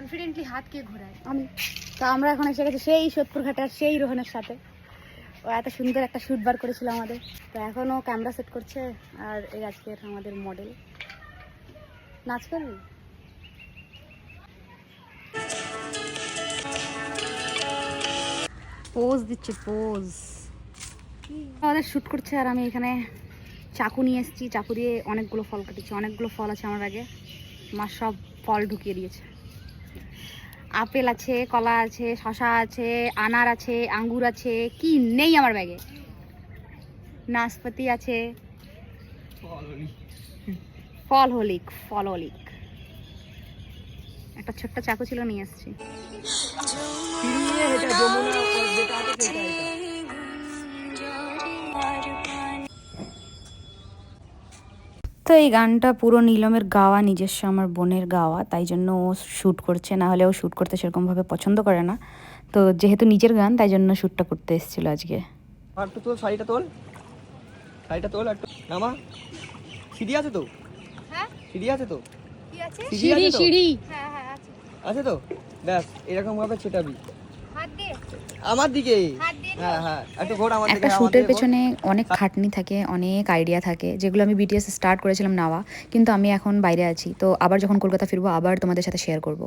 Confidently হাত কে ঘোরায়? আমি। তো আমরা এখন এসে গেছি সেই সোদপুরঘাটার সেই রোহনের সাথে। ও এত সুন্দর একটা শ্যুট বার করেছিল আমাদের। তো এখনও ক্যামেরা সেট করছে। আর এই আজকের আমাদের মডেল নাচ করবি? পোজ দিচ্ছে, পোজ। আমাদের শ্যুট করছে আর আমি এখানে চাকু নিয়ে এসেছি। চাকু দিয়ে অনেকগুলো ফল কাটিয়েছি। অনেকগুলো ফল আছে আমার ব্যাগে। মা সব ফল ঢুকিয়ে দিয়েছে। আপেল আছে, কলা আছে, শশা আছে, আনার আছে, আঙ্গুর আছে, কি নেই আমার ব্যাগে? নাশপাতি আছে, ফল হলিক, ফল হলিক। একটা ছোট্ট চাকু ছিল, নিয়ে এসেছি। তো এই গানটা পুরো নীলমের গাওয়া, নিজস্ব আমার বোনের গাওয়া, তাই জন্য ও শ্যুট করছে। না হলে ও শ্যুট করতে সেরকমভাবে পছন্দ করে না। তো যেহেতু নিজের গান, তাই জন্য শ্যুটটা করতে এসেছিলো আজকে। একটু তোল, শাড়িটা তোল, শাড়িটা তোল একটু। নামা, সিঁড়ি আছে তো? হ্যাঁ সিঁড়ি আছে তো? কি আছে? সিঁড়ি, সিঁড়ি। হ্যাঁ হ্যাঁ আছে। আছে তো? ব্যাস এরকম ভাবে ছেটাবি হাত দিয়ে, আমার দিকে। হাত দিয়ে। হ্যাঁ হ্যাঁ, একটু ঘোর আমার দিকে। একটা শ্যুটের পেছনে অনেক খাটনি থাকে, অনেক আইডিয়া থাকে, যেগুলো আমি বিটিএস স্টার্ট করেছিলাম নেওয়া, কিন্তু আমি এখন বাইরে আছি। তো আবার যখন কলকাতা ফিরবো আবার তোমাদের সাথে শেয়ার করব।